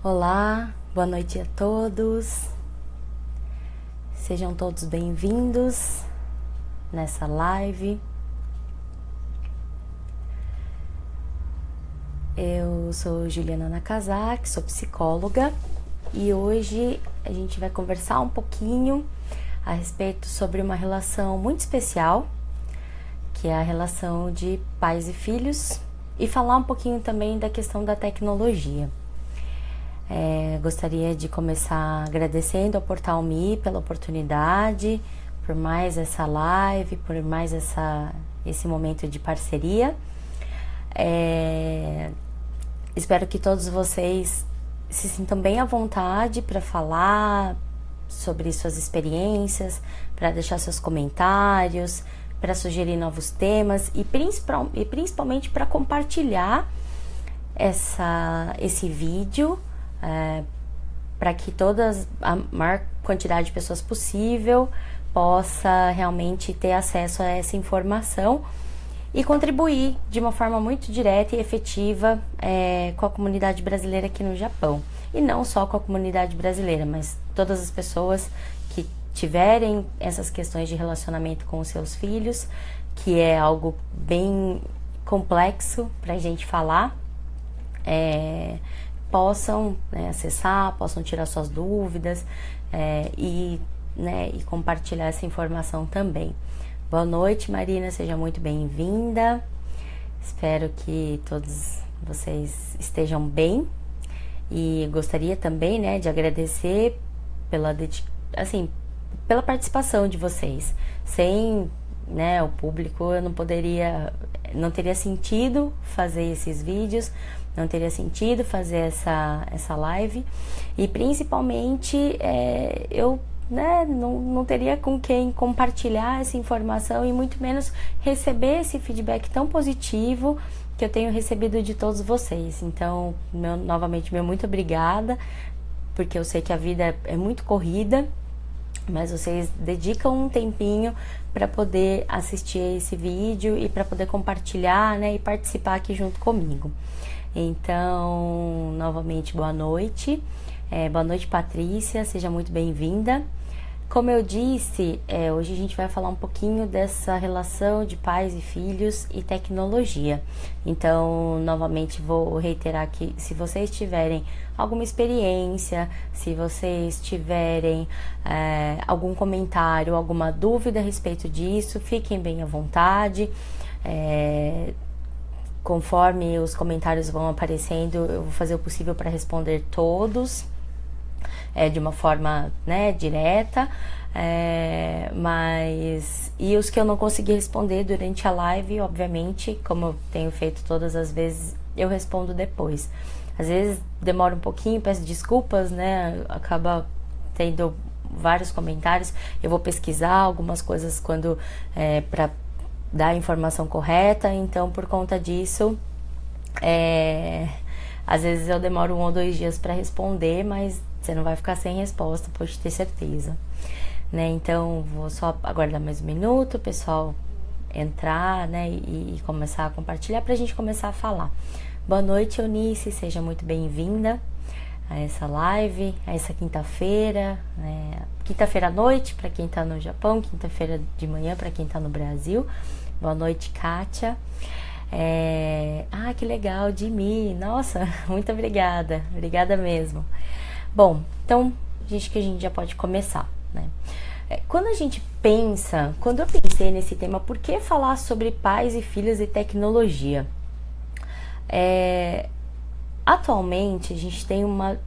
Olá, boa noite a todos. Sejam todos bem-vindos nessa live. Eu sou Juliana Nakazaki, sou psicóloga e hoje a gente vai conversar um pouquinho a respeito sobre uma relação muito especial, que é a relação de pais e filhos, e falar um pouquinho também da questão da tecnologia. Gostaria de começar agradecendo ao Portal Me pela oportunidade, por mais essa live, por mais esse momento de parceria. Espero que todos vocês se sintam bem à vontade para falar sobre suas experiências, para deixar seus comentários, para sugerir novos temas e principalmente para compartilhar esse vídeo para que a maior quantidade de pessoas possível possa realmente ter acesso a essa informação e contribuir de uma forma muito direta e efetiva com a comunidade brasileira aqui no Japão. E não só com a comunidade brasileira, mas todas as pessoas que tiverem essas questões de relacionamento com os seus filhos, que é algo bem complexo para a gente falar, possam acessar, possam tirar suas dúvidas e compartilhar essa informação também. Boa noite, Marina, seja muito bem-vinda. Espero que todos vocês estejam bem e gostaria também de agradecer pela participação de vocês. Sem o público eu não teria sentido fazer esses vídeos, não teria sentido fazer essa live e principalmente eu não teria com quem compartilhar essa informação e muito menos receber esse feedback tão positivo que eu tenho recebido de todos vocês. Então, novamente, meu muito obrigada, porque eu sei que a vida é muito corrida, mas vocês dedicam um tempinho para poder assistir esse vídeo e para poder compartilhar e participar aqui junto comigo. Então, novamente, boa noite. Boa noite, Patrícia, seja muito bem-vinda. Como eu disse, hoje a gente vai falar um pouquinho dessa relação de pais e filhos e tecnologia. Então, novamente, vou reiterar que se vocês tiverem alguma experiência, se vocês tiverem algum comentário, alguma dúvida a respeito disso, fiquem bem à vontade. Conforme os comentários vão aparecendo, eu vou fazer o possível para responder todos de uma forma direta, e os que eu não consegui responder durante a live, obviamente, como eu tenho feito todas as vezes, eu respondo depois. Às vezes demora um pouquinho, peço desculpas, acaba tendo vários comentários, eu vou pesquisar algumas coisas quando para dar a informação correta, então por conta disso às vezes eu demoro 1 ou 2 dias para responder, mas você não vai ficar sem resposta, pode ter certeza, Então vou só aguardar mais um minuto, o pessoal entrar, e começar a compartilhar para a gente começar a falar. Boa noite, Eunice, seja muito bem-vinda a essa live, a essa quinta-feira, quinta-feira à noite para quem está no Japão, quinta-feira de manhã para quem está no Brasil. Boa noite, Kátia. Que legal, Jimmy, nossa, muito obrigada mesmo. Bom, então, acho que a gente já pode começar, Quando eu pensei nesse tema, por que falar sobre pais e filhos e tecnologia? Atualmente, a gente tem uma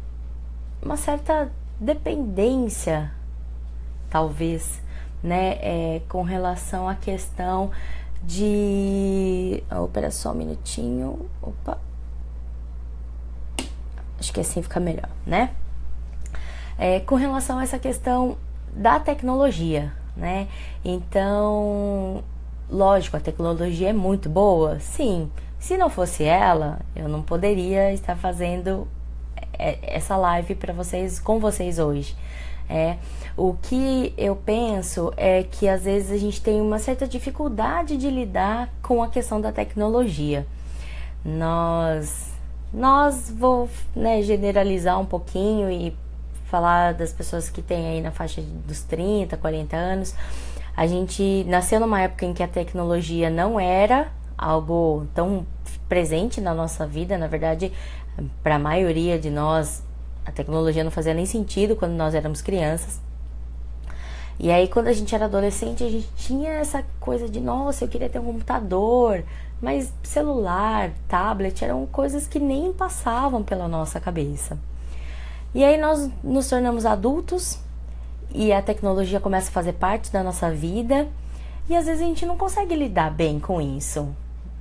certa dependência, talvez, com relação à questão de... Espera só um minutinho. Opa. Acho que assim fica melhor, com relação a essa questão da tecnologia, Então, lógico, a tecnologia é muito boa, sim. Se não fosse ela, eu não poderia estar fazendo essa live com vocês hoje. O que eu penso é que às vezes a gente tem uma certa dificuldade de lidar com a questão da tecnologia. Nós Nós vou, né, generalizar um pouquinho e falar das pessoas que têm aí na faixa dos 30, 40 anos. A gente nasceu numa época em que a tecnologia não era algo tão presente na nossa vida. Na verdade, para a maioria de nós, a tecnologia não fazia nem sentido quando nós éramos crianças. E aí, quando a gente era adolescente, a gente tinha essa coisa de, nossa, eu queria ter um computador, mas celular, tablet, eram coisas que nem passavam pela nossa cabeça. E aí nós nos tornamos adultos e a tecnologia começa a fazer parte da nossa vida e às vezes a gente não consegue lidar bem com isso,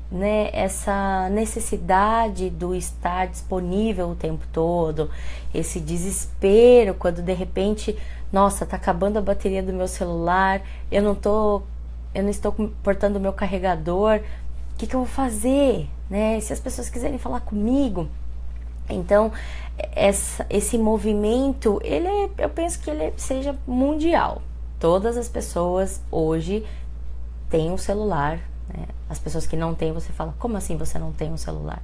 né? Essa necessidade do estar disponível o tempo todo, esse desespero quando de repente, nossa, tá acabando a bateria do meu celular, eu não estou portando o meu carregador, o que eu vou fazer, né? Se as pessoas quiserem falar comigo. Então, esse movimento, eu penso que ele seja mundial. Todas as pessoas hoje têm um celular, né? As pessoas que não têm, você fala, como assim você não tem um celular?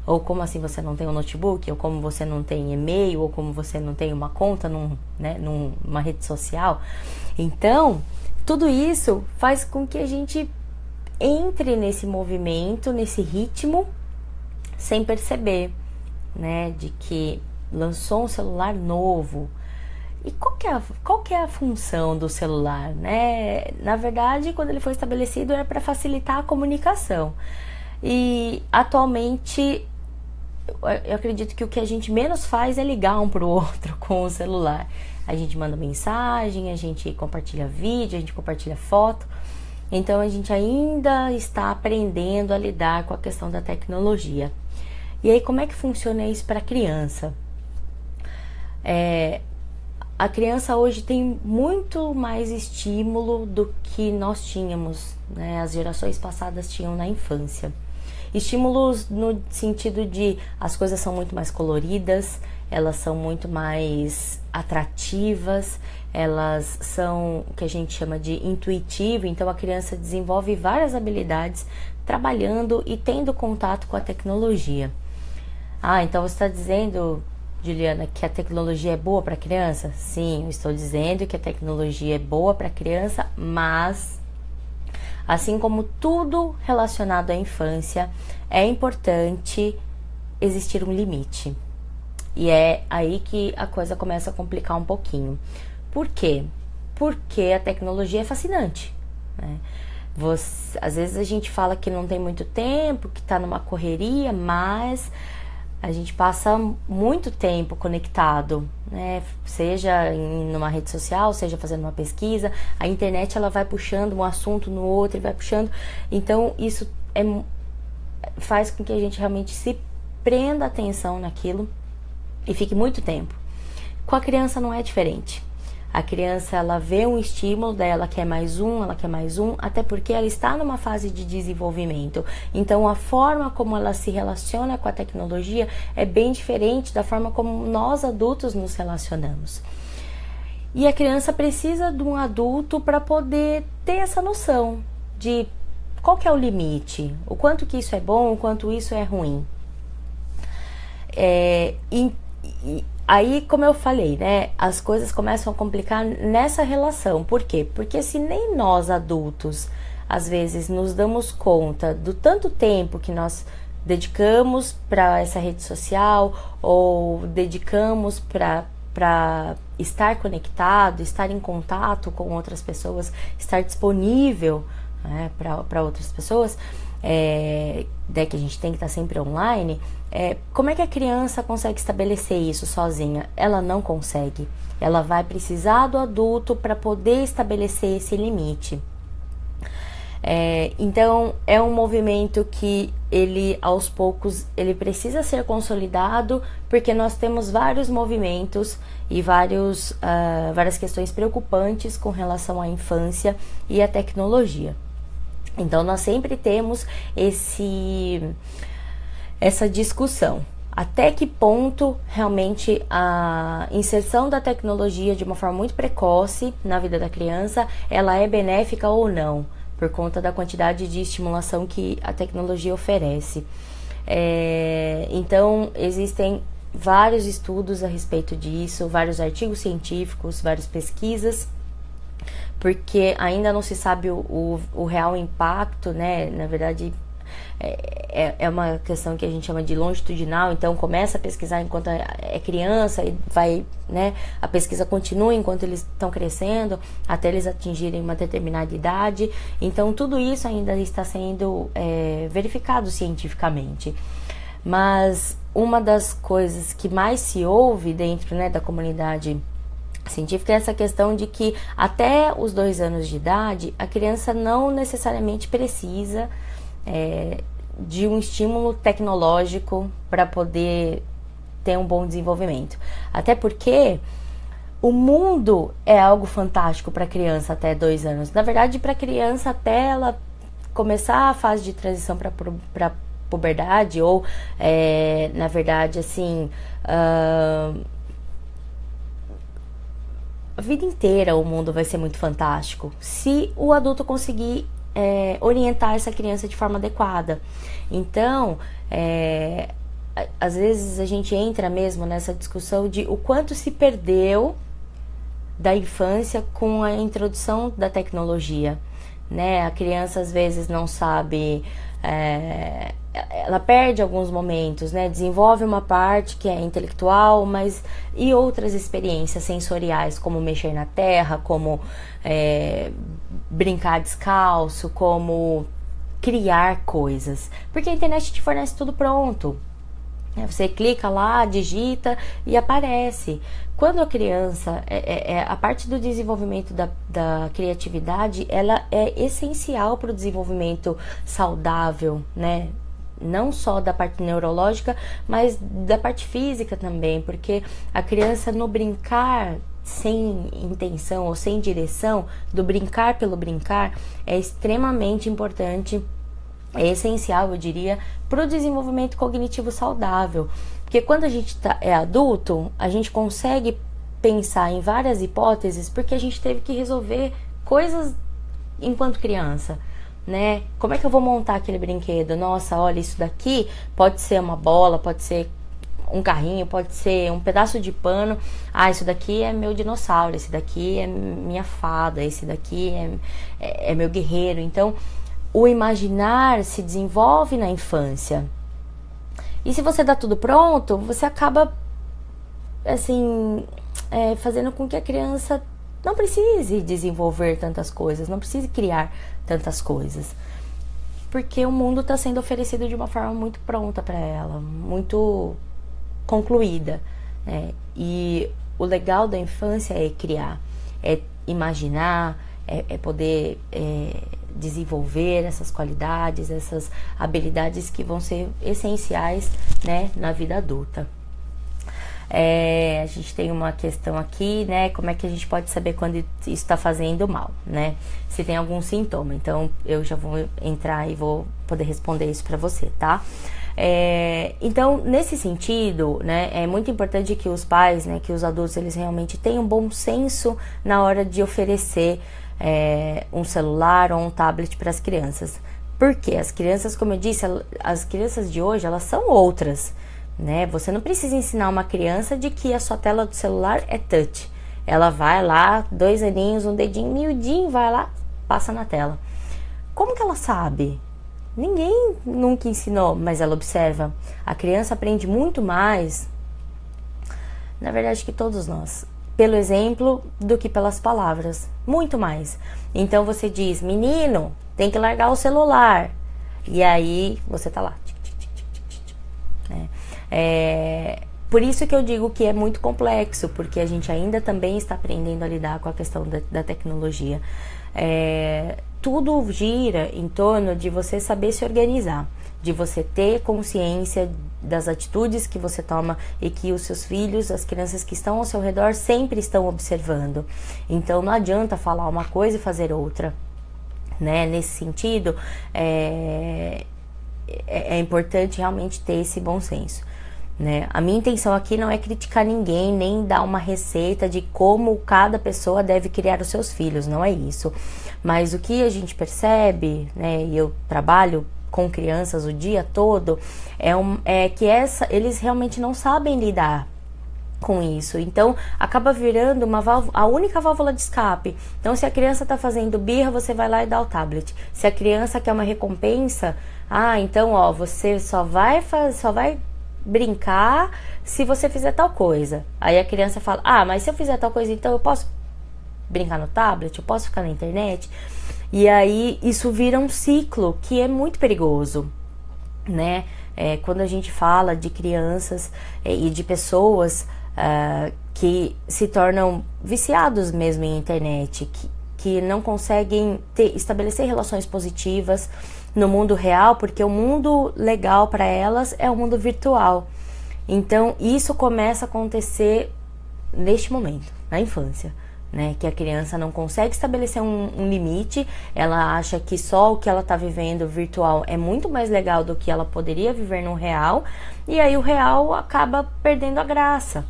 Ou como assim você não tem um notebook? Ou como você não tem e-mail? Ou como você não tem uma conta numa rede social? Então, tudo isso faz com que a gente entre nesse movimento, nesse ritmo, sem perceber, né, de que lançou um celular novo. E qual que é a função do celular, né? Na verdade, quando ele foi estabelecido, era para facilitar a comunicação. E atualmente, eu acredito que o que a gente menos faz é ligar um para o outro com o celular. A gente manda mensagem, a gente compartilha vídeo, a gente compartilha foto. Então, a gente ainda está aprendendo a lidar com a questão da tecnologia. E aí, como é que funciona isso para a criança? A criança hoje tem muito mais estímulo do que nós tínhamos, né? As gerações passadas tinham na infância. Estímulos no sentido de as coisas são muito mais coloridas, elas são muito mais atrativas, elas são o que a gente chama de intuitivo, então a criança desenvolve várias habilidades trabalhando e tendo contato com a tecnologia. Então você está dizendo, Juliana, que a tecnologia é boa para a criança? Sim, eu estou dizendo que a tecnologia é boa para a criança, mas assim como tudo relacionado à infância, é importante existir um limite. E é aí que a coisa começa a complicar um pouquinho. Por quê? Porque a tecnologia é fascinante, né? Às vezes a gente fala que não tem muito tempo, que está numa correria, mas a gente passa muito tempo conectado, né? Seja numa rede social, seja fazendo uma pesquisa. A internet, ela vai puxando um assunto no outro e vai puxando. Então isso faz com que a gente realmente se prenda atenção naquilo e fique muito tempo. Com a criança não é diferente. A criança, ela vê um estímulo, daí ela quer mais um, até porque ela está numa fase de desenvolvimento. Então, a forma como ela se relaciona com a tecnologia é bem diferente da forma como nós adultos nos relacionamos. E a criança precisa de um adulto para poder ter essa noção de qual que é o limite, o quanto que isso é bom, o quanto isso é ruim. Aí, como eu falei, né, as coisas começam a complicar nessa relação. Por quê? Porque se nem nós adultos, às vezes, nos damos conta do tanto tempo que nós dedicamos para essa rede social ou dedicamos para estar conectado, estar em contato com outras pessoas, estar disponível, né, para outras pessoas, que a gente tem que estar sempre online. Como é que a criança consegue estabelecer isso sozinha? Ela não consegue. Ela vai precisar do adulto para poder estabelecer esse limite. Então, é um movimento que aos poucos, ele precisa ser consolidado, porque nós temos vários movimentos e várias questões preocupantes com relação à infância e à tecnologia. Então, nós sempre temos essa discussão. Até que ponto realmente a inserção da tecnologia de uma forma muito precoce na vida da criança, ela é benéfica ou não, por conta da quantidade de estimulação que a tecnologia oferece. Então, existem vários estudos a respeito disso, vários artigos científicos, várias pesquisas, porque ainda não se sabe o real impacto, né? Na verdade, é uma questão que a gente chama de longitudinal, então começa a pesquisar enquanto é criança e vai, né? A pesquisa continua enquanto eles estão crescendo, até eles atingirem uma determinada idade. Então, tudo isso ainda está sendo verificado cientificamente. Mas uma das coisas que mais se ouve dentro, né, da comunidade científica é essa questão de que até os 2 anos de idade a criança não necessariamente precisa de um estímulo tecnológico para poder ter um bom desenvolvimento. Até porque o mundo é algo fantástico para a criança até 2 anos. Na verdade, para a criança até ela começar a fase de transição para puberdade, ou na verdade assim, a vida inteira o mundo vai ser muito fantástico se o adulto conseguir orientar essa criança de forma adequada. Então, às vezes a gente entra mesmo nessa discussão de o quanto se perdeu da infância com a introdução da tecnologia, né? A criança às vezes não sabe, ela perde alguns momentos, né? Desenvolve uma parte que é intelectual, mas e outras experiências sensoriais, como mexer na terra, como brincar descalço, como criar coisas, porque a internet te fornece tudo pronto. Você clica lá, digita e aparece. Quando a criança, a parte do desenvolvimento da criatividade, ela é essencial para o desenvolvimento saudável, né? Não só da parte neurológica, mas da parte física também, porque a criança no brincar sem intenção ou sem direção, do brincar pelo brincar, é extremamente importante, é essencial, eu diria, para o desenvolvimento cognitivo saudável. Porque quando a gente é adulto, a gente consegue pensar em várias hipóteses, porque a gente teve que resolver coisas enquanto criança, né? Como é que eu vou montar aquele brinquedo? Nossa, olha, isso daqui pode ser uma bola, pode ser um carrinho, pode ser um pedaço de pano. Ah, isso daqui é meu dinossauro, esse daqui é minha fada, esse daqui é meu guerreiro. Então, o imaginar se desenvolve na infância. E se você dá tudo pronto, você acaba, assim, fazendo com que a criança não precise desenvolver tantas coisas, não precise criar tantas coisas. Porque o mundo está sendo oferecido de uma forma muito pronta para ela, muito concluída. E o legal da infância é criar, é imaginar, é poder desenvolver essas qualidades, essas habilidades que vão ser essenciais, né, na vida adulta. A gente tem uma questão aqui, né, como é que a gente pode saber quando isso está fazendo mal, né, se tem algum sintoma. Então eu já vou entrar e vou poder responder isso para você, tá? Então, nesse sentido, né, é muito importante que os pais, né, que os adultos, eles realmente tenham bom senso na hora de oferecer um celular ou um tablet para as crianças. Porque as crianças, como eu disse, as crianças de hoje, elas são outras, né? Você não precisa ensinar uma criança de que a sua tela do celular é touch. Ela vai lá, 2 aninhos, um dedinho miudinho, vai lá, passa na tela. Como que ela sabe? Ninguém nunca ensinou, mas ela observa. A criança aprende muito mais, na verdade, que todos nós, pelo exemplo do que pelas palavras, muito mais. Então você diz, menino, tem que largar o celular, e aí você tá lá. Por isso que eu digo que é muito complexo, porque a gente ainda também está aprendendo a lidar com a questão da tecnologia. Tudo gira em torno de você saber se organizar, de você ter consciência das atitudes que você toma e que os seus filhos, as crianças que estão ao seu redor sempre estão observando. Então não adianta falar uma coisa e fazer outra, né? Nesse sentido, é importante realmente ter esse bom senso, né? A minha intenção aqui não é criticar ninguém, nem dar uma receita de como cada pessoa deve criar os seus filhos, não é isso. Mas o que a gente percebe, né, e eu trabalho com crianças o dia todo, que eles realmente não sabem lidar com isso. Então acaba virando a única válvula de escape. Então, se a criança está fazendo birra, você vai lá e dá o tablet. Se a criança quer uma recompensa, então você só vai brincar se você fizer tal coisa. Aí a criança fala, mas se eu fizer tal coisa, então eu posso brincar no tablet, eu posso ficar na internet. E aí isso vira um ciclo que é muito perigoso, né? Quando a gente fala de crianças e de pessoas que se tornam viciados mesmo em internet, que não conseguem estabelecer relações positivas no mundo real, porque o mundo legal para elas é o mundo virtual. Então isso começa a acontecer neste momento, na infância, né? Que a criança não consegue estabelecer um limite, ela acha que só o que ela está vivendo virtual é muito mais legal do que ela poderia viver no real, e aí o real acaba perdendo a graça.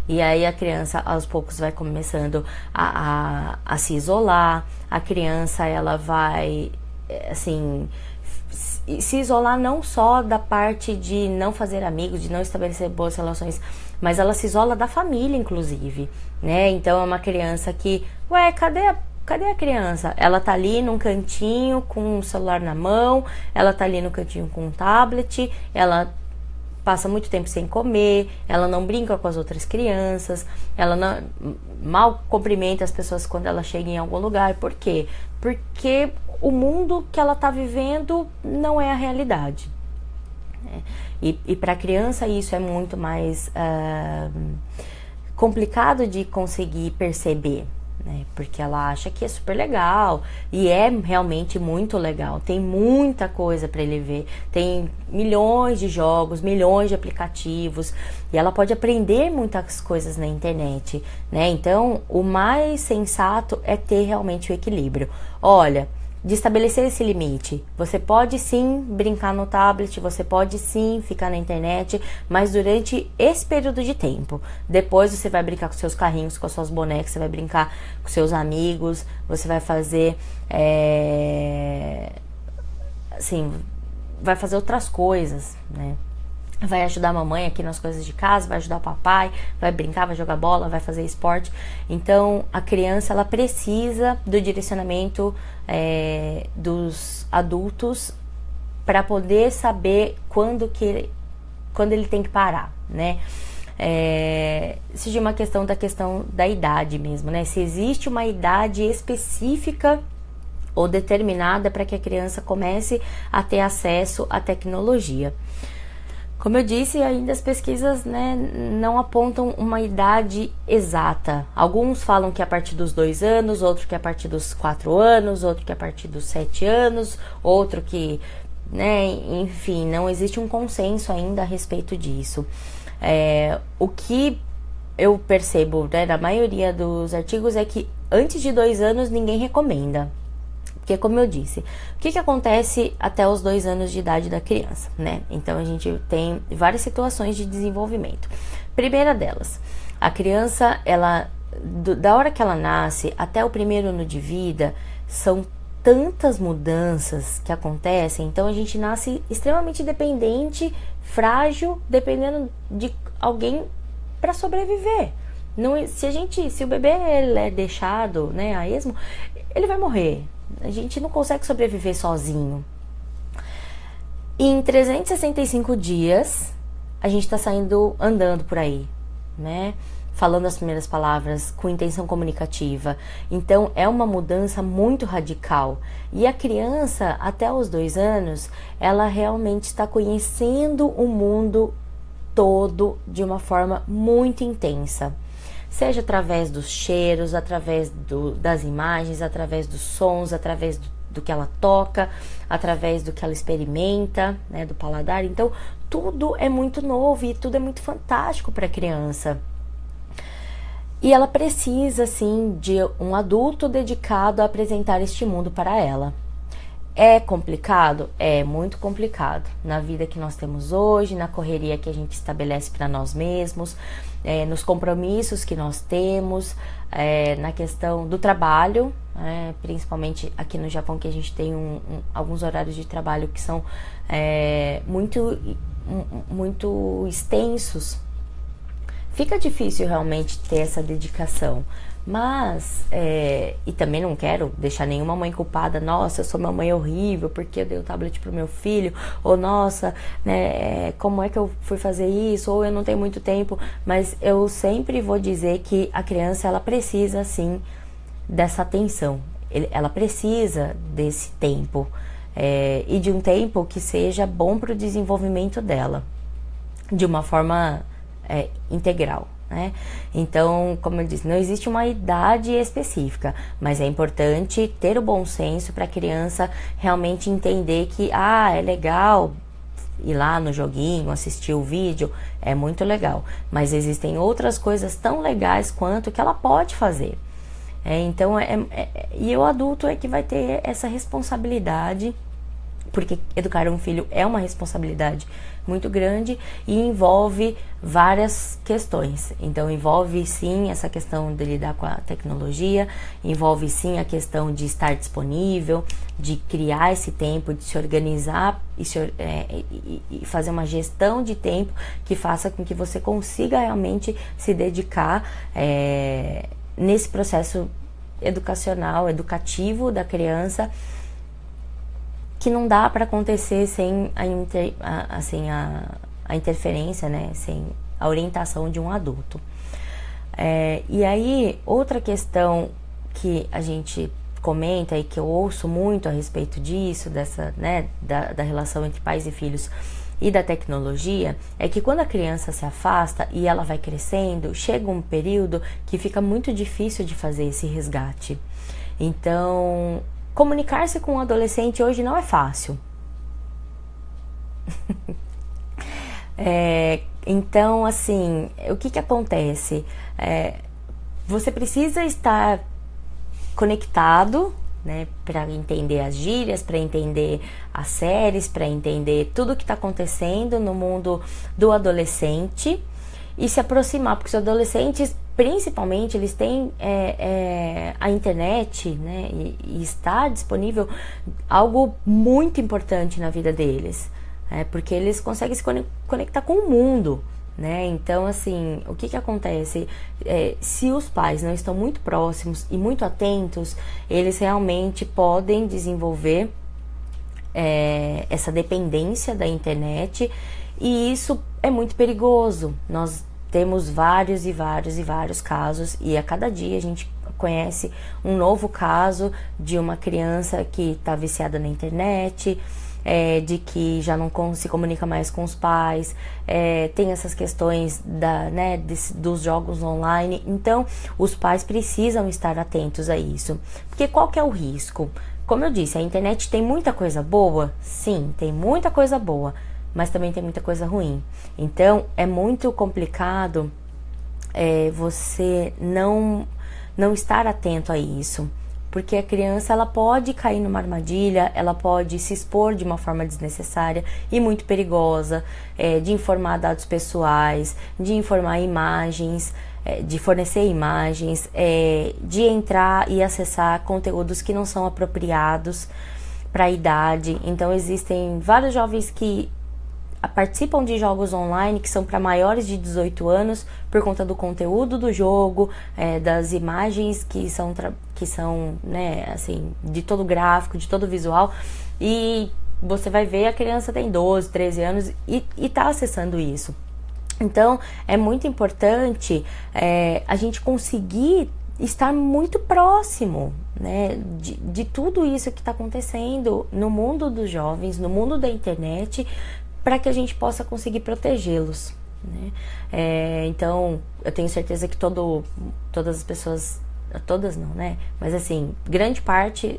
E aí a criança aos poucos vai começando a se isolar, a criança ela vai assim se isolar não só da parte de não fazer amigos, de não estabelecer boas relações, mas ela se isola da família, inclusive, né? Então é uma criança que, cadê a criança? Ela tá ali num cantinho com o celular na mão, ela tá ali no cantinho com um tablet, ela passa muito tempo sem comer, ela não brinca com as outras crianças, ela mal cumprimenta as pessoas quando ela chega em algum lugar. Por quê? Porque o mundo que ela está vivendo não é a realidade. E para a criança isso é muito mais complicado de conseguir perceber, né? Porque ela acha que é super legal, e é realmente muito legal. Tem muita coisa para ele ver, tem milhões de jogos, milhões de aplicativos, e ela pode aprender muitas coisas na internet, né? Então o mais sensato é ter realmente o equilíbrio. Olha, de estabelecer esse limite. Você pode sim brincar no tablet, você pode sim ficar na internet, mas durante esse período de tempo. Depois você vai brincar com seus carrinhos, com as suas bonecas, você vai brincar com seus amigos, você vai fazer vai fazer outras coisas, né? Vai ajudar a mamãe aqui nas coisas de casa, vai ajudar o papai, vai brincar, vai jogar bola, vai fazer esporte. Então a criança ela precisa do direcionamento dos adultos para poder saber quando ele tem que parar, né? Seja uma questão da idade mesmo, né? Se existe uma idade específica ou determinada para que a criança comece a ter acesso à tecnologia. Como eu disse, ainda as pesquisas, né, não apontam uma idade exata. Alguns falam que é a partir dos 2 anos, outro que é a partir dos 4 anos, outro que é a partir dos 7 anos, outro que, né, enfim, não existe um consenso ainda a respeito disso. O que eu percebo, né, na maioria dos artigos é que antes de 2 anos ninguém recomenda. Porque, como eu disse, o que acontece até os 2 anos de idade da criança, né? Então, a gente tem várias situações de desenvolvimento. Primeira delas, a criança, da hora que ela nasce até o 1º ano de vida, são tantas mudanças que acontecem. Então, a gente nasce extremamente dependente, frágil, dependendo de alguém para sobreviver. Se o bebê ele é deixado, né, a esmo, ele vai morrer. A gente não consegue sobreviver sozinho. Em 365 dias, a gente tá andando por aí, né? Falando as primeiras palavras, com intenção comunicativa. Então, é uma mudança muito radical. E a criança, até os 2 anos, ela realmente está conhecendo o mundo todo de uma forma muito intensa. Seja através dos cheiros, através das imagens, através dos sons, através do que ela toca, através do que ela experimenta, né, do paladar. Então, tudo é muito novo e tudo é muito fantástico para a criança. E ela precisa, sim, de um adulto dedicado a apresentar este mundo para ela. É complicado? É muito complicado. Na vida que nós temos hoje, na correria que a gente estabelece para nós mesmos, nos compromissos que nós temos, na questão do trabalho, principalmente aqui no Japão, que a gente tem alguns horários de trabalho que são muito extensos. Fica difícil realmente ter essa dedicação. Mas, e também não quero deixar nenhuma mãe culpada, nossa, eu sou uma mãe horrível porque eu dei o tablet pro meu filho, ou nossa, né, como é que eu fui fazer isso, ou eu não tenho muito tempo, mas eu sempre vou dizer que a criança, ela precisa, sim, dessa atenção, ela precisa desse tempo, e de um tempo que seja bom para o desenvolvimento dela, de uma forma integral. Então, como eu disse, não existe uma idade específica, mas é importante ter o bom senso para a criança realmente entender que é legal ir lá no joguinho, assistir o vídeo, é muito legal, mas existem outras coisas tão legais quanto que ela pode fazer. Então, e o adulto é que vai ter essa responsabilidade, porque educar um filho é uma responsabilidade muito grande e envolve várias questões. Então, envolve sim essa questão de lidar com a tecnologia, envolve sim a questão de estar disponível, de criar esse tempo, de se organizar e fazer uma gestão de tempo que faça com que você consiga realmente se dedicar nesse processo educativo da criança, que não dá para acontecer sem a interferência, né? Sem a orientação de um adulto. E aí, outra questão que a gente comenta e que eu ouço muito a respeito disso, da relação entre pais e filhos e da tecnologia, é que quando a criança se afasta e ela vai crescendo, chega um período que fica muito difícil de fazer esse resgate. Então, comunicar-se com um adolescente hoje não é fácil. Então, assim, o que acontece? Você precisa estar conectado, né, para entender as gírias, para entender as séries, para entender tudo que está acontecendo no mundo do adolescente e se aproximar, porque os adolescentes, principalmente, eles têm a internet, né, e está disponível algo muito importante na vida deles, porque eles conseguem se conectar com o mundo, né? Então, assim, o que acontece? Se os pais não estão muito próximos e muito atentos, eles realmente podem desenvolver essa dependência da internet, e isso é muito perigoso. Nós temos vários casos, e a cada dia a gente conhece um novo caso de uma criança que está viciada na internet, de que já não se comunica mais com os pais, tem essas questões dos jogos online. Então, os pais precisam estar atentos a isso, porque qual que é o risco? Como eu disse, a internet tem muita coisa boa? Sim, tem muita coisa boa, mas também tem muita coisa ruim. Então, é muito complicado você não estar atento a isso, porque a criança, ela pode cair numa armadilha, ela pode se expor de uma forma desnecessária e muito perigosa, de informar dados pessoais, de informar imagens, de fornecer imagens, de entrar e acessar conteúdos que não são apropriados para a idade. Então, existem vários jovens que participam de jogos online que são para maiores de 18 anos por conta do conteúdo do jogo, das imagens que são, né, assim, de todo gráfico, de todo visual, e você vai ver a criança tem 12, 13 anos e tá acessando isso. Então, é muito importante a gente conseguir estar muito próximo, né, de tudo isso que está acontecendo no mundo dos jovens, no mundo da internet, para que a gente possa conseguir protegê-los, né? Então, eu tenho certeza que todas as pessoas, todas não, né? Mas assim, grande parte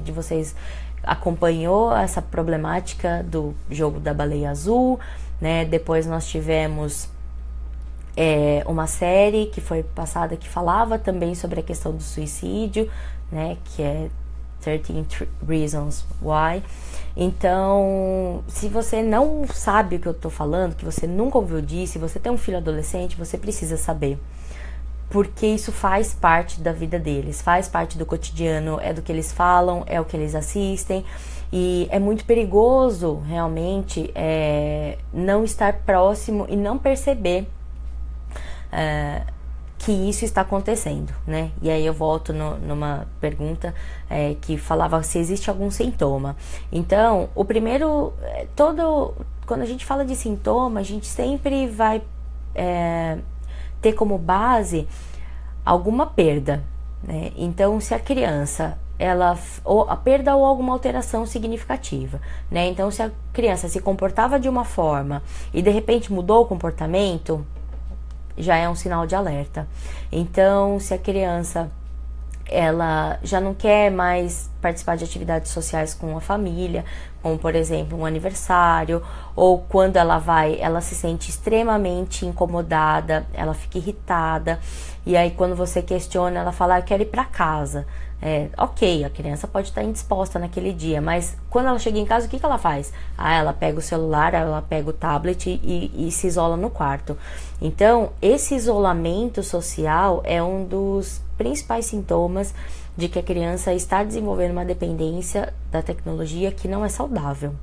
de vocês acompanhou essa problemática do jogo da baleia azul, né? Depois nós tivemos uma série que foi passada que falava também sobre a questão do suicídio, né? Que 13 Reasons Why. Então, se você não sabe o que eu tô falando, que você nunca ouviu disso, se você tem um filho adolescente, você precisa saber. Porque isso faz parte da vida deles, faz parte do cotidiano, é do que eles falam, é o que eles assistem. E é muito perigoso, realmente, não estar próximo e não perceber que isso está acontecendo, né? E aí eu volto numa pergunta que falava se existe algum sintoma. Então, o primeiro, quando a gente fala de sintoma, a gente sempre vai ter como base alguma perda, né? Então, se a criança, ou a perda ou alguma alteração significativa, né? Então, se a criança se comportava de uma forma e de repente mudou o comportamento, já é um sinal de alerta. Então, se a criança ela já não quer mais participar de atividades sociais com a família, como por exemplo um aniversário, ou quando ela se sente extremamente incomodada, ela fica irritada, e aí quando você questiona, ela fala, eu quero ir para casa. Ok, a criança pode estar indisposta naquele dia, mas quando ela chega em casa, o que ela faz? Ela pega o celular, ela pega o tablet e se isola no quarto. Então, esse isolamento social é um dos principais sintomas de que a criança está desenvolvendo uma dependência da tecnologia que não é saudável.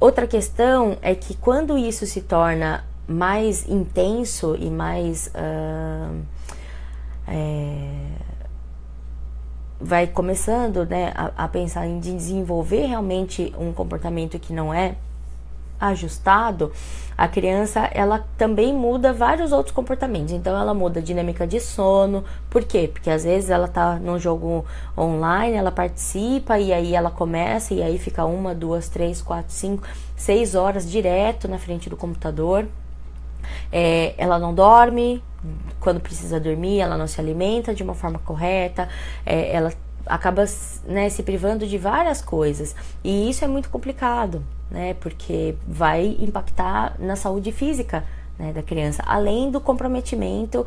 Outra questão é que quando isso se torna mais intenso e mais vai começando, né, a pensar em desenvolver realmente um comportamento que não é ajustado, a criança ela também muda vários outros comportamentos. Então ela muda a dinâmica de sono. Por quê? Porque às vezes ela tá num jogo online, ela participa e aí ela começa e aí fica 1, 2, 3, 4, 5, 6 horas direto na frente do computador. Ela não dorme, quando precisa dormir, ela não se alimenta de uma forma correta, ela acaba, né, se privando de várias coisas, e isso é muito complicado, né, porque vai impactar na saúde física, né, da criança, além do comprometimento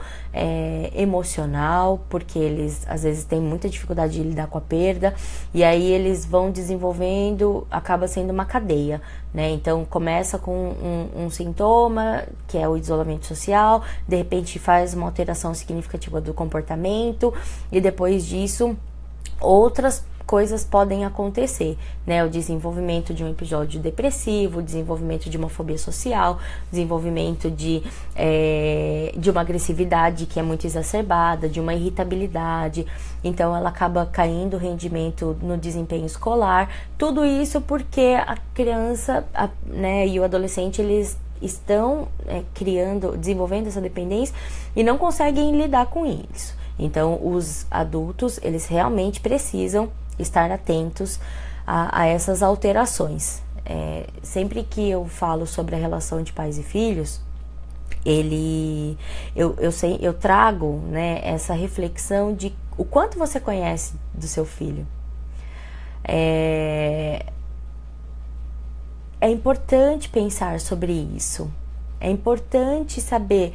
emocional, porque eles às vezes têm muita dificuldade de lidar com a perda, e aí eles vão desenvolvendo, acaba sendo uma cadeia, né? Então começa com um sintoma, que é o isolamento social, de repente faz uma alteração significativa do comportamento, e depois disso outras coisas podem acontecer, né? O desenvolvimento de um episódio depressivo, o desenvolvimento de uma fobia social, desenvolvimento de uma agressividade que é muito exacerbada, de uma irritabilidade. Então ela acaba caindo o rendimento no desempenho escolar. Tudo isso porque a criança, né, e o adolescente, eles estão desenvolvendo essa dependência e não conseguem lidar com isso. Então os adultos, eles realmente precisam estar atentos a essas alterações. Sempre que eu falo sobre a relação de pais e filhos, eu trago, né, essa reflexão de o quanto você conhece do seu filho. É importante pensar sobre isso, é importante saber,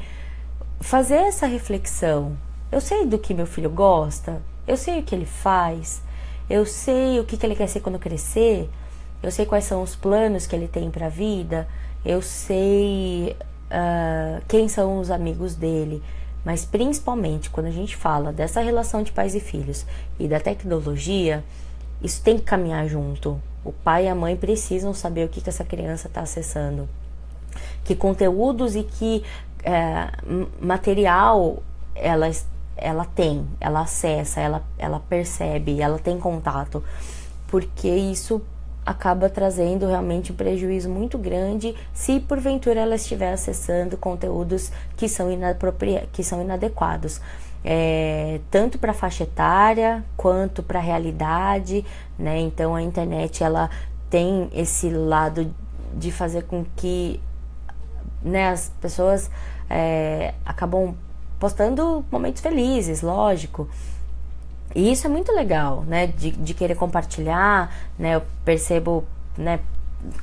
fazer essa reflexão. Eu sei do que meu filho gosta, eu sei o que ele faz, eu sei o que ele quer ser quando crescer, eu sei quais são os planos que ele tem para a vida, eu sei quem são os amigos dele, mas principalmente quando a gente fala dessa relação de pais e filhos e da tecnologia, isso tem que caminhar junto. O pai e a mãe precisam saber o que essa criança está acessando, que conteúdos e que material ela tem, ela acessa, ela percebe, ela tem contato, porque isso acaba trazendo realmente um prejuízo muito grande se porventura ela estiver acessando conteúdos que são inadequados, tanto para a faixa etária quanto para a realidade, né? Então a internet, ela tem esse lado de fazer com que, né, as pessoas acabam postando momentos felizes, lógico. E isso é muito legal, né? De querer compartilhar, né? Eu percebo, né,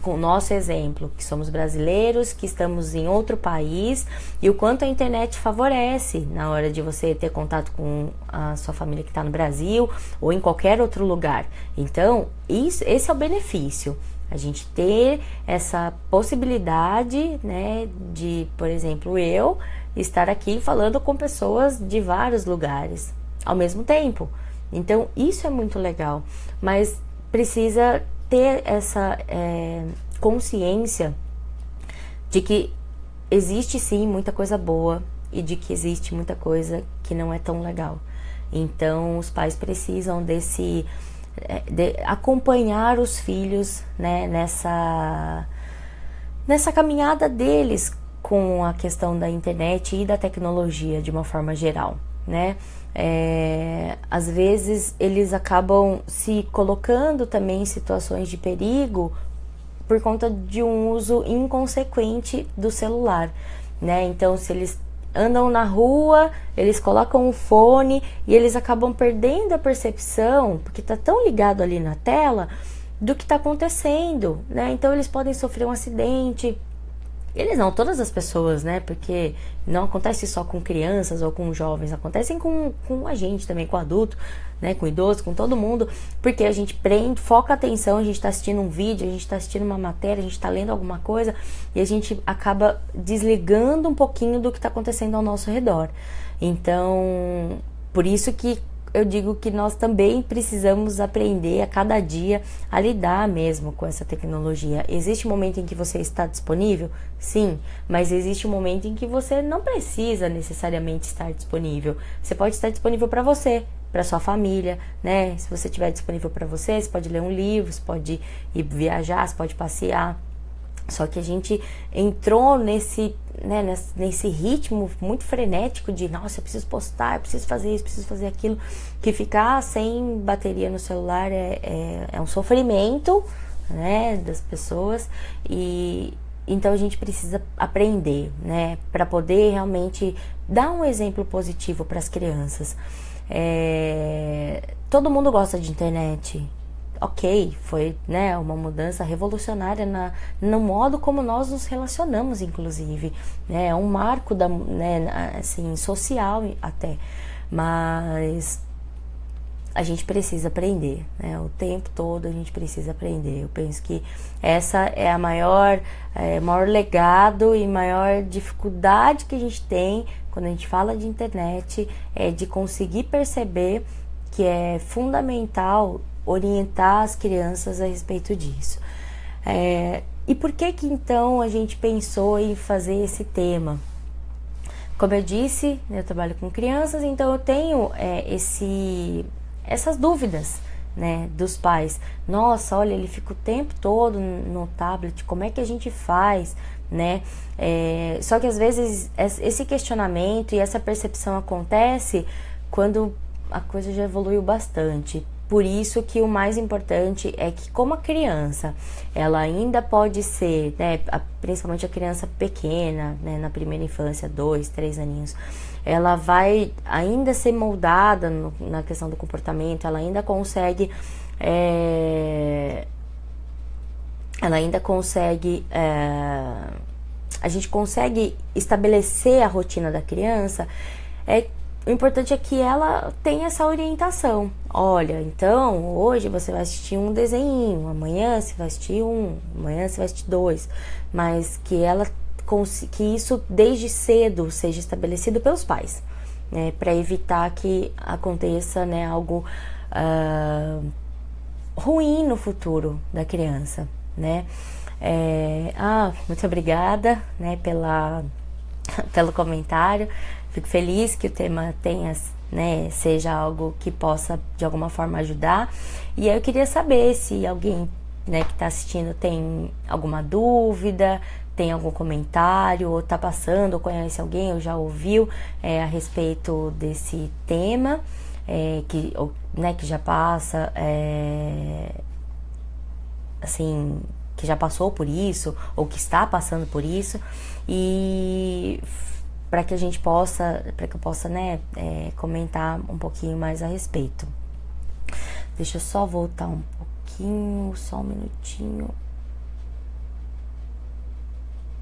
com o nosso exemplo, que somos brasileiros, que estamos em outro país, e o quanto a internet favorece na hora de você ter contato com a sua família que está no Brasil ou em qualquer outro lugar. Então, esse é o benefício. A gente ter essa possibilidade, né, de, por exemplo, eu estar aqui falando com pessoas de vários lugares ao mesmo tempo. Então, isso é muito legal, mas precisa ter essa consciência de que existe sim muita coisa boa e de que existe muita coisa que não é tão legal. Então, os pais precisam de acompanhar os filhos, né, nessa caminhada deles com a questão da internet e da tecnologia de uma forma geral, né? Às vezes eles acabam se colocando também em situações de perigo por conta de um uso inconsequente do celular, né? Então, se eles andam na rua, eles colocam um fone e eles acabam perdendo a percepção, porque tá tão ligado ali na tela, do que tá acontecendo, né? Então, eles podem sofrer um acidente. Eles não, todas as pessoas, né? Porque não acontece só com crianças ou com jovens, acontecem com a gente também, com adulto, né? Com idoso, com todo mundo, porque a gente foca a atenção, a gente tá assistindo um vídeo, a gente tá assistindo uma matéria, a gente tá lendo alguma coisa e a gente acaba desligando um pouquinho do que tá acontecendo ao nosso redor. Então, por isso que eu digo que nós também precisamos aprender a cada dia a lidar mesmo com essa tecnologia. Existe um momento em que você está disponível? Sim, mas existe um momento em que você não precisa necessariamente estar disponível. Você pode estar disponível para você, para sua família, né? Se você estiver disponível para você, você pode ler um livro, você pode ir viajar, você pode passear. Só que a gente entrou nesse ritmo muito frenético de, nossa, eu preciso postar, eu preciso fazer isso, preciso fazer aquilo, que ficar sem bateria no celular é um sofrimento, né, das pessoas. E então a gente precisa aprender, né, para poder realmente dar um exemplo positivo para as crianças. Todo mundo gosta de internet. Ok, foi, né, uma mudança revolucionária no modo como nós nos relacionamos, inclusive, né, é um marco assim, social até, mas a gente precisa aprender, né, o tempo todo a gente precisa aprender. Eu penso que essa é a maior legado e maior dificuldade que a gente tem quando a gente fala de internet, é de conseguir perceber que é fundamental orientar as crianças a respeito disso. E por que então a gente pensou em fazer esse tema? Como eu disse, eu trabalho com crianças, então eu tenho essas dúvidas, né, dos pais. Nossa, olha, ele fica o tempo todo no tablet, como é que a gente faz, né? Só que às vezes esse questionamento e essa percepção acontece quando a coisa já evoluiu bastante. Por isso que o mais importante é que, como a criança, ela ainda pode ser, né, principalmente a criança pequena, né, na primeira infância, 2, 3 aninhos, ela vai ainda ser moldada na questão do comportamento, ela ainda consegue, a gente consegue estabelecer a rotina da criança. O importante é que ela tenha essa orientação. Olha, então, hoje você vai assistir um desenho, amanhã você vai assistir amanhã você vai assistir 2. Mas que isso desde cedo seja estabelecido pelos pais, né, para evitar que aconteça, né, algo ruim no futuro da criança, né? Muito obrigada, né, pelo comentário. Fico feliz que o tema seja algo que possa de alguma forma ajudar. E aí eu queria saber se alguém, né, que está assistindo tem alguma dúvida, tem algum comentário, ou está passando, ou conhece alguém, ou já ouviu a respeito desse tema, que já passa, assim, que já passou por isso, ou que está passando por isso, e para que eu possa, né, comentar um pouquinho mais a respeito. Deixa eu só voltar um pouquinho, só um minutinho.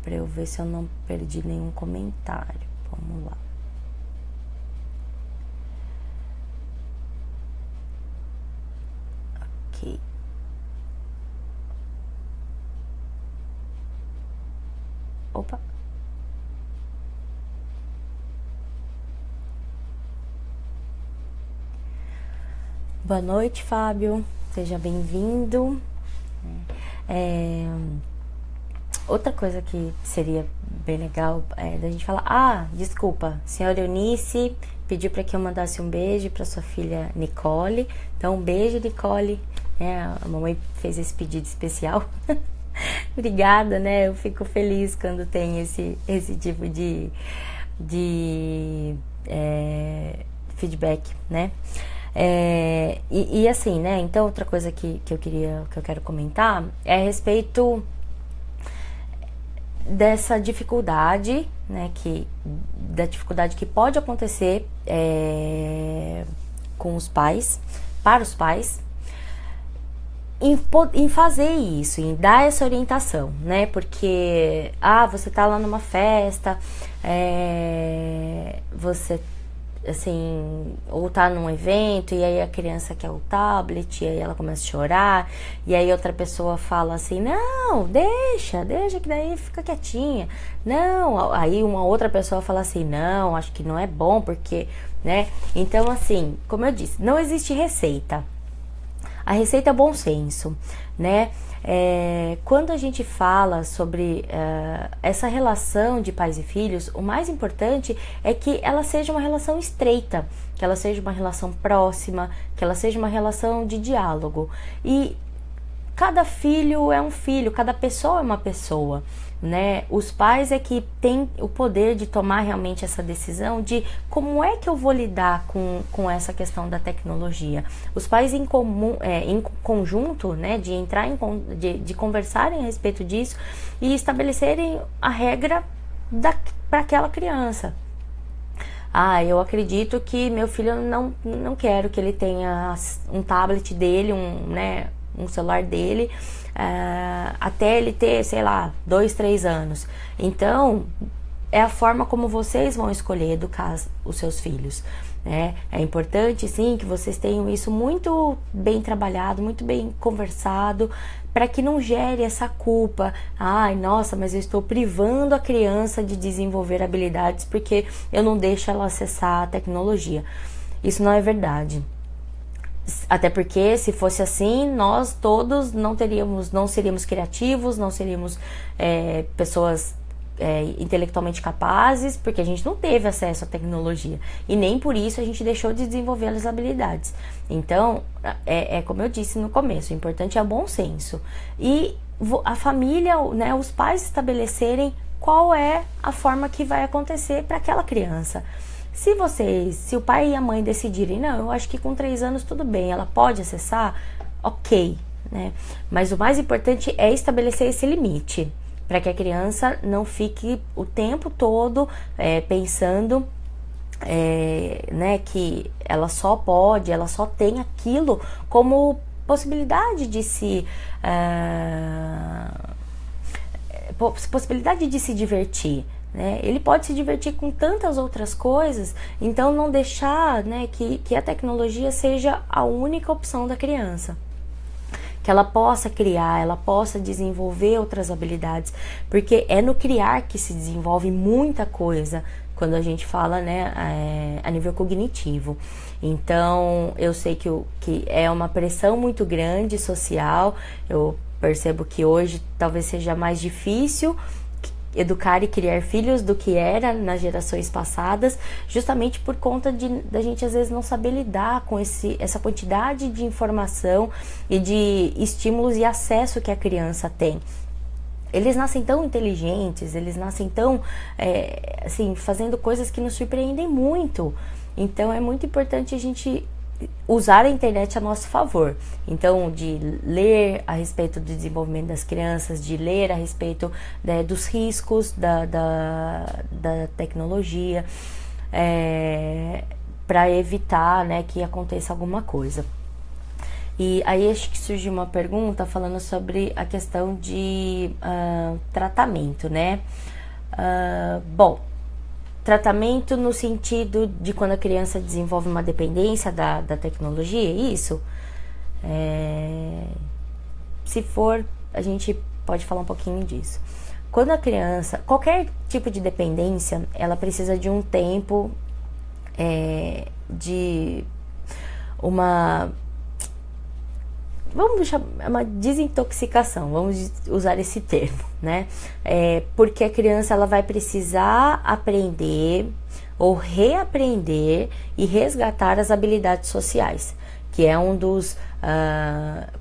para eu ver se eu não perdi nenhum comentário. Vamos lá. Ok. Opa. Boa noite, Fábio. Seja bem-vindo. Outra coisa que seria bem legal é da gente falar: ah, desculpa, senhora Eunice pediu para que eu mandasse um beijo para sua filha Nicole. Então, um beijo, Nicole. A mamãe fez esse pedido especial. Obrigada, né? Eu fico feliz quando tem esse tipo de feedback, né? E assim, né? Então, outra coisa que eu quero comentar é a respeito dessa dificuldade, né? Da dificuldade que pode acontecer com os pais, para os pais, em fazer isso, em dar essa orientação, né? Porque, você tá lá numa festa, você, assim, ou tá num evento e aí a criança quer o tablet e aí ela começa a chorar e aí outra pessoa fala assim: não, deixa que daí fica quietinha. Não, aí uma outra pessoa fala assim: não, acho que não é bom porque, né? Então, assim, como eu disse, não existe receita. A receita é bom senso, né? Quando a gente fala sobre essa relação de pais e filhos, o mais importante é que ela seja uma relação estreita, que ela seja uma relação próxima, que ela seja uma relação de diálogo. E cada filho é um filho, cada pessoa é uma pessoa, né? Os pais é que têm o poder de tomar realmente essa decisão de como é que eu vou lidar com essa questão da tecnologia. Os pais em conjunto, né, de entrar de conversarem a respeito disso e estabelecerem a regra para aquela criança. Eu acredito que meu filho não quero que ele tenha um tablet dele, um celular dele, até ele ter, sei lá, 2, 3 anos. Então, é a forma como vocês vão escolher educar os seus filhos, né? É importante, sim, que vocês tenham isso muito bem trabalhado, muito bem conversado, para que não gere essa culpa. Nossa, mas eu estou privando a criança de desenvolver habilidades porque eu não deixo ela acessar a tecnologia. Isso não é verdade. Até porque, se fosse assim, nós todos não seríamos criativos, não seríamos pessoas intelectualmente capazes, porque a gente não teve acesso à tecnologia. E nem por isso a gente deixou de desenvolver as habilidades. Então, como eu disse no começo, o importante é o bom senso. E a família, né, os pais estabelecerem qual é a forma que vai acontecer para aquela criança. Se o pai e a mãe decidirem, não, eu acho que com 3 anos tudo bem, ela pode acessar, ok, né? Mas o mais importante é estabelecer esse limite, para que a criança não fique o tempo todo pensando, né, que ela só tem aquilo como possibilidade de se divertir. Ele pode se divertir com tantas outras coisas, então não deixar, né, que a tecnologia seja a única opção da criança. Que ela possa criar, ela possa desenvolver outras habilidades, porque é no criar que se desenvolve muita coisa quando a gente fala, né, a nível cognitivo. Então, eu sei que é uma pressão muito grande social, eu percebo que hoje talvez seja mais difícil educar e criar filhos do que era nas gerações passadas, justamente por conta da gente às vezes não saber lidar com essa quantidade de informação e de estímulos e acesso que a criança tem. Eles nascem tão inteligentes, eles nascem tão, assim, fazendo coisas que nos surpreendem muito. Então é muito importante a gente usar a internet a nosso favor. Então, de ler a respeito do desenvolvimento das crianças, de ler a respeito, né, dos riscos da tecnologia, para evitar, né, que aconteça alguma coisa. E aí acho que surgiu uma pergunta falando sobre a questão de tratamento, né? Bom, tratamento no sentido de quando a criança desenvolve uma dependência da tecnologia, é isso? Se for, a gente pode falar um pouquinho disso. Quando a criança, qualquer tipo de dependência, ela precisa de um tempo de uma, vamos chamar, uma desintoxicação, vamos usar esse termo, né? Porque a criança ela vai precisar aprender ou reaprender e resgatar as habilidades sociais, que é um dos,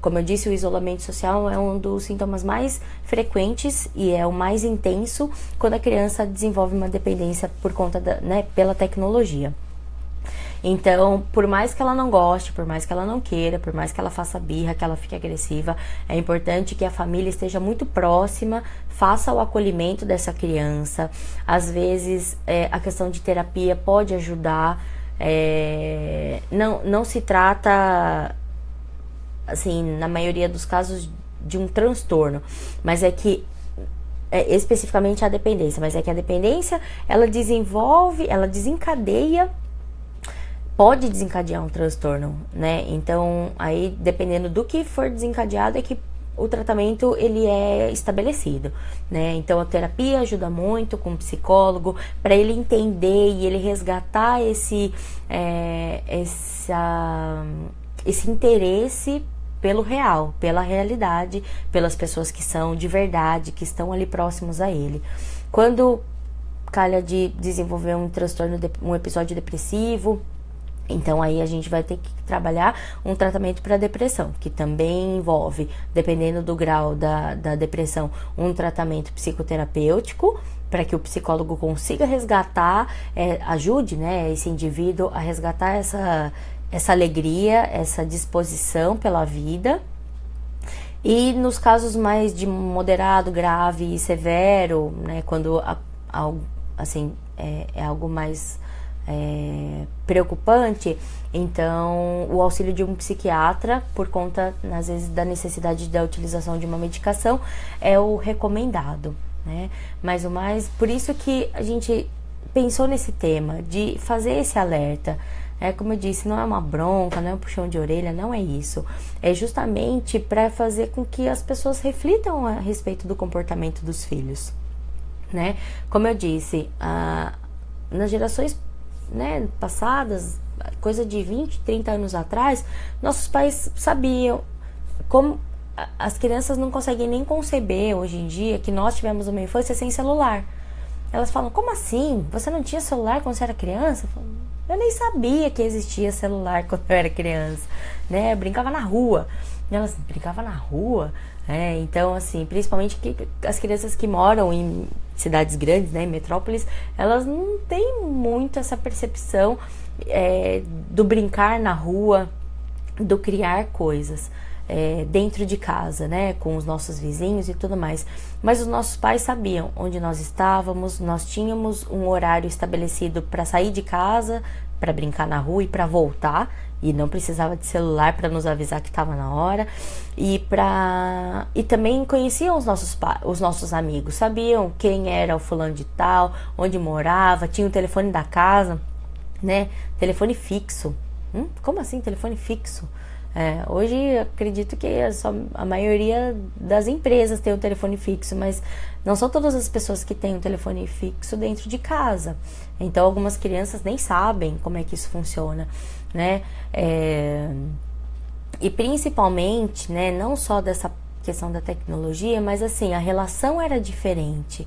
como eu disse, o isolamento social é um dos sintomas mais frequentes e é o mais intenso quando a criança desenvolve uma dependência por conta pela tecnologia. Então, por mais que ela não goste, por mais que ela não queira, por mais que ela faça birra, que ela fique agressiva, é importante que a família esteja muito próxima, faça o acolhimento dessa criança. Às vezes, a questão de terapia pode ajudar. Não se trata, assim, na maioria dos casos, de um transtorno, mas especificamente a dependência, mas é que a dependência, ela desencadeia, pode desencadear um transtorno, né? Então, aí, dependendo do que for desencadeado, é que o tratamento, ele é estabelecido, né? Então, a terapia ajuda muito com o psicólogo, para ele entender e ele resgatar esse interesse pelo real, pela realidade, pelas pessoas que são de verdade, que estão ali próximos a ele. Quando calha de desenvolver um transtorno, um episódio depressivo, então aí a gente vai ter que trabalhar um tratamento para depressão, que também envolve, dependendo do grau da depressão, um tratamento psicoterapêutico, para que o psicólogo consiga resgatar, ajude, né, esse indivíduo a resgatar essa alegria, essa disposição pela vida. E nos casos mais de moderado, grave e severo, né, quando assim, é algo mais preocupante, então o auxílio de um psiquiatra, por conta às vezes da necessidade da utilização de uma medicação, é o recomendado, né? Mas por isso que a gente pensou nesse tema de fazer esse alerta. Como eu disse, não é uma bronca, não é um puxão de orelha, não é isso. É justamente para fazer com que as pessoas reflitam a respeito do comportamento dos filhos, né? Como eu disse, nas gerações, né, passadas, coisa de 20, 30 anos atrás, nossos pais sabiam como as crianças não conseguem nem conceber hoje em dia que nós tivemos uma infância sem celular. Elas falam, como assim? Você não tinha celular quando você era criança? Eu nem sabia que existia celular quando eu era criança, né? Eu brincava na rua. Elas brincavam na rua? Então, assim, principalmente que as crianças que moram em cidades grandes, né, em metrópoles, elas não têm muito essa percepção do brincar na rua, do criar coisas dentro de casa, né, com os nossos vizinhos e tudo mais. Mas os nossos pais sabiam onde nós estávamos, nós tínhamos um horário estabelecido para sair de casa, para brincar na rua e para voltar, e não precisava de celular para nos avisar que estava na hora, e também conheciam os nossos amigos, sabiam quem era o fulano de tal, onde morava, tinha o telefone da casa, né, telefone fixo. Como assim telefone fixo? Hoje acredito que a maioria das empresas tem um telefone fixo, mas não são todas as pessoas que têm um telefone fixo dentro de casa. Então algumas crianças nem sabem como é que isso funciona, né? E principalmente, né, não só dessa questão da tecnologia, mas assim, a relação era diferente.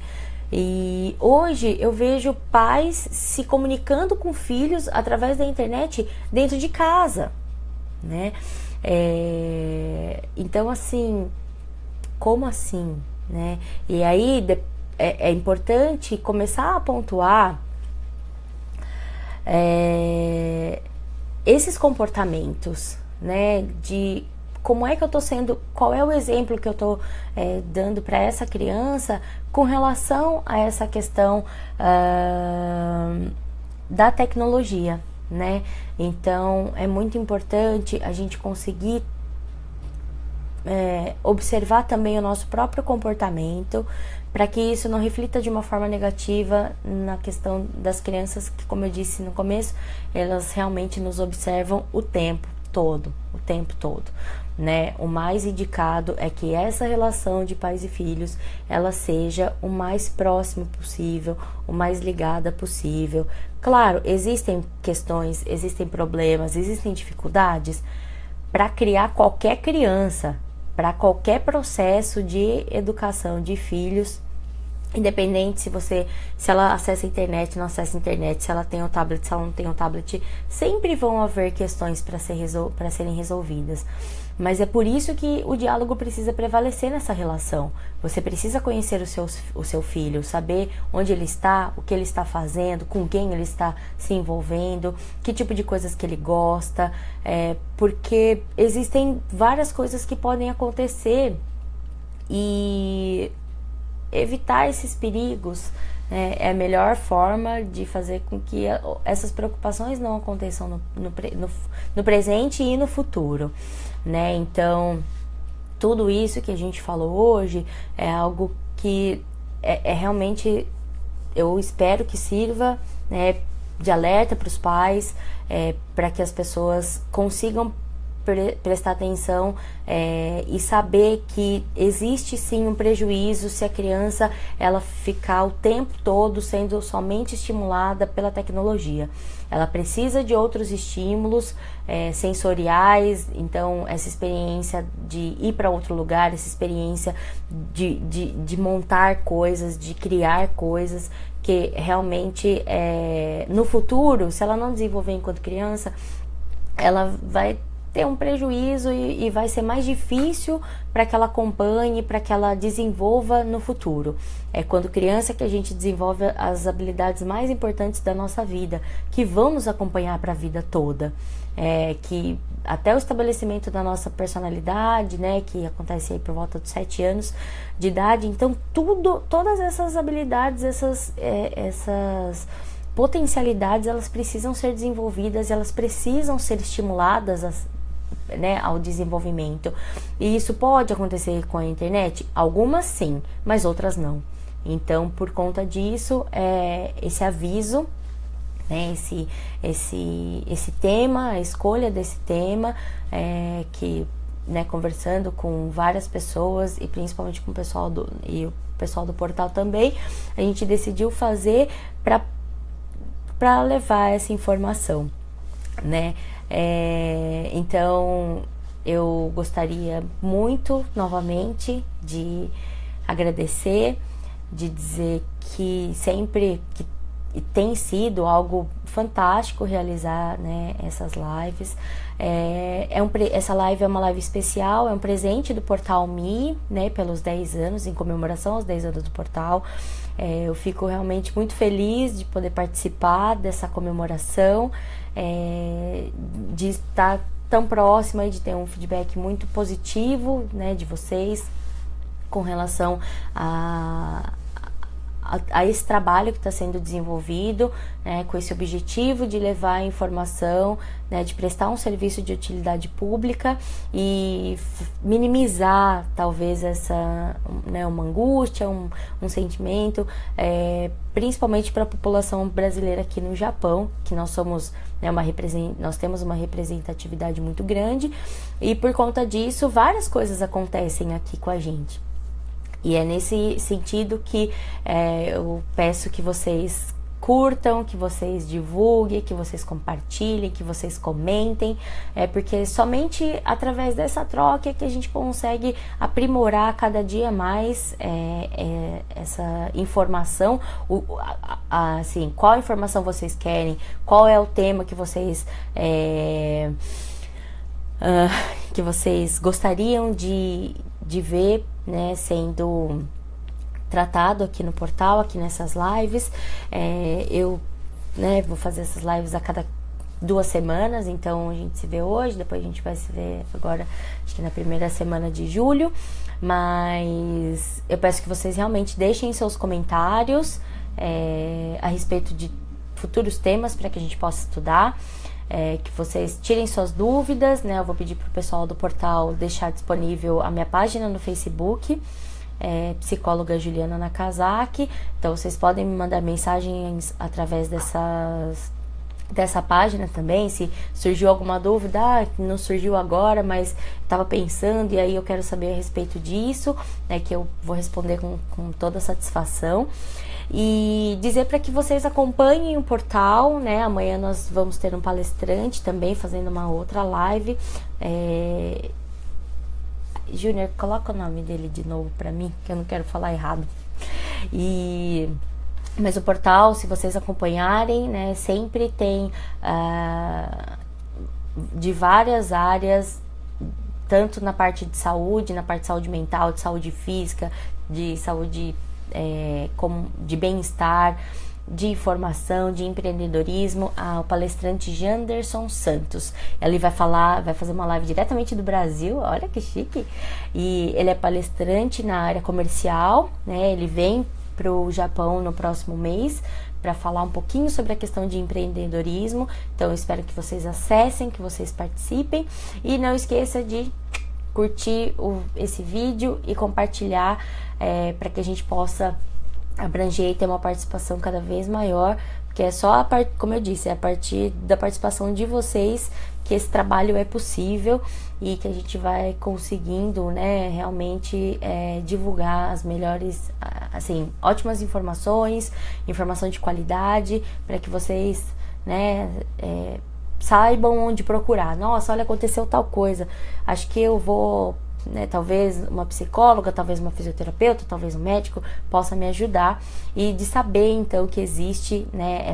E hoje eu vejo pais se comunicando com filhos através da internet dentro de casa, né? Então, assim, como assim, né? E aí é importante começar a pontuar esses comportamentos, né? De como é que eu tô sendo, qual é o exemplo que eu tô dando para essa criança com relação a essa questão da tecnologia, né? Então é muito importante a gente conseguir observar também o nosso próprio comportamento, para que isso não reflita de uma forma negativa na questão das crianças, que, como eu disse no começo, elas realmente nos observam o tempo todo, né? O mais indicado é que essa relação de pais e filhos, ela seja o mais próximo possível, o mais ligada possível. Claro, existem questões, existem problemas, existem dificuldades para criar qualquer criança, para qualquer processo de educação de filhos, independente se ela acessa a internet, não acessa a internet, se ela tem um tablet, se ela não tem um tablet, sempre vão haver questões para serem resolvidas. Mas é por isso que o diálogo precisa prevalecer nessa relação. Você precisa conhecer o seu filho, saber onde ele está, o que ele está fazendo, com quem ele está se envolvendo, que tipo de coisas que ele gosta, porque existem várias coisas que podem acontecer, e evitar esses perigos, né, é a melhor forma de fazer com que essas preocupações não aconteçam no presente e no futuro, né? Então, tudo isso que a gente falou hoje é algo que realmente, eu espero que sirva, né, de alerta para os pais, para que as pessoas consigam prestar atenção e saber que existe sim um prejuízo se a criança ela ficar o tempo todo sendo somente estimulada pela tecnologia. Ela precisa de outros estímulos sensoriais. Então essa experiência de ir para outro lugar, essa experiência de montar coisas, de criar coisas, que realmente no futuro, se ela não desenvolver enquanto criança, ela vai ter um prejuízo e vai ser mais difícil para que ela acompanhe, para que ela desenvolva no futuro. É quando criança que a gente desenvolve as habilidades mais importantes da nossa vida, que vão nos acompanhar para a vida toda. Que até o estabelecimento da nossa personalidade, né, que acontece aí por volta dos 7 anos de idade. Então todas essas habilidades, essas potencialidades, elas precisam ser desenvolvidas, elas precisam ser estimuladas né, ao desenvolvimento. E isso pode acontecer com a internet? Algumas sim, mas outras não. Então, por conta disso, esse aviso, né, esse tema, a escolha desse tema, que, né, conversando com várias pessoas e principalmente com o pessoal do portal também, a gente decidiu fazer para levar essa informação, né? Então eu gostaria muito novamente de agradecer, de dizer que sempre que tem sido algo fantástico realizar, né, essas lives. Essa live é uma live especial, é um presente do Portal Me, né, pelos 10 anos, em comemoração aos 10 anos do portal. Eu fico realmente muito feliz de poder participar dessa comemoração, de estar tão próxima e de ter um feedback muito positivo, né, de vocês com relação a esse trabalho que está sendo desenvolvido, né, com esse objetivo de levar a informação, né, de prestar um serviço de utilidade pública e minimizar talvez uma angústia, um sentimento, principalmente para a população brasileira aqui no Japão, que nós somos, né, nós temos uma representatividade muito grande, e por conta disso várias coisas acontecem aqui com a gente. E é nesse sentido que eu peço que vocês curtam, que vocês divulguem, que vocês compartilhem, que vocês comentem, porque somente através dessa troca é que a gente consegue aprimorar cada dia mais essa informação, assim, qual informação vocês querem, qual é o tema que vocês gostariam de ver, né, sendo tratado aqui no portal, aqui nessas lives. Eu, né, vou fazer essas lives a cada 2 semanas, então a gente se vê hoje, depois a gente vai se ver agora, acho que na primeira semana de julho. Mas eu peço que vocês realmente deixem seus comentários a respeito de futuros temas para que a gente possa estudar. que vocês tirem suas dúvidas, né? Eu vou pedir para o pessoal do portal deixar disponível a minha página no Facebook, psicóloga Juliana Nakazaki. Então vocês podem me mandar mensagens através dessa página também, se surgiu alguma dúvida, não surgiu agora, mas estava pensando e aí eu quero saber a respeito disso, né, que eu vou responder com toda satisfação. E dizer para que vocês acompanhem o portal, né? Amanhã nós vamos ter um palestrante também fazendo uma outra live. Júnior, coloca o nome dele de novo para mim, que eu não quero falar errado. Mas o portal, se vocês acompanharem, né, sempre tem de várias áreas, tanto na parte de saúde mental, de saúde física, de saúde de bem-estar, de informação, de empreendedorismo, o palestrante Janderson Santos. Ele vai fazer uma live diretamente do Brasil, olha que chique, e ele é palestrante na área comercial, né, ele vem para o Japão no próximo mês para falar um pouquinho sobre a questão de empreendedorismo. Então eu espero que vocês acessem, que vocês participem e não esqueça de curtir esse vídeo e compartilhar para que a gente possa abranger e ter uma participação cada vez maior, porque é só como eu disse, é a partir da participação de vocês que esse trabalho é possível e que a gente vai conseguindo, né, realmente divulgar as melhores, assim, ótimas informações, informação de qualidade, para que vocês, né, saibam onde procurar. Nossa, olha, aconteceu tal coisa, acho que eu vou, né, talvez uma psicóloga, talvez uma fisioterapeuta, talvez um médico possa me ajudar, e de saber então que existe, né,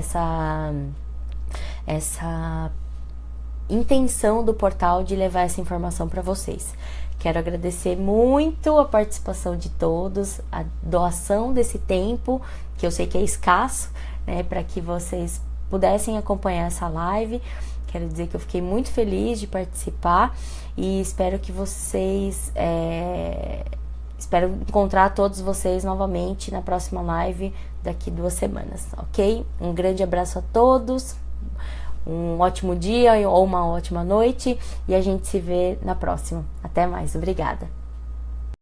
essa intenção do portal de levar essa informação para vocês. Quero agradecer muito a participação de todos, a doação desse tempo, que eu sei que é escasso, né, para que vocês pudessem acompanhar essa live. Quero dizer que eu fiquei muito feliz de participar e espero que vocês... espero encontrar todos vocês novamente na próxima live daqui 2 semanas, ok? Um grande abraço a todos, um ótimo dia ou uma ótima noite e a gente se vê na próxima. Até mais, obrigada!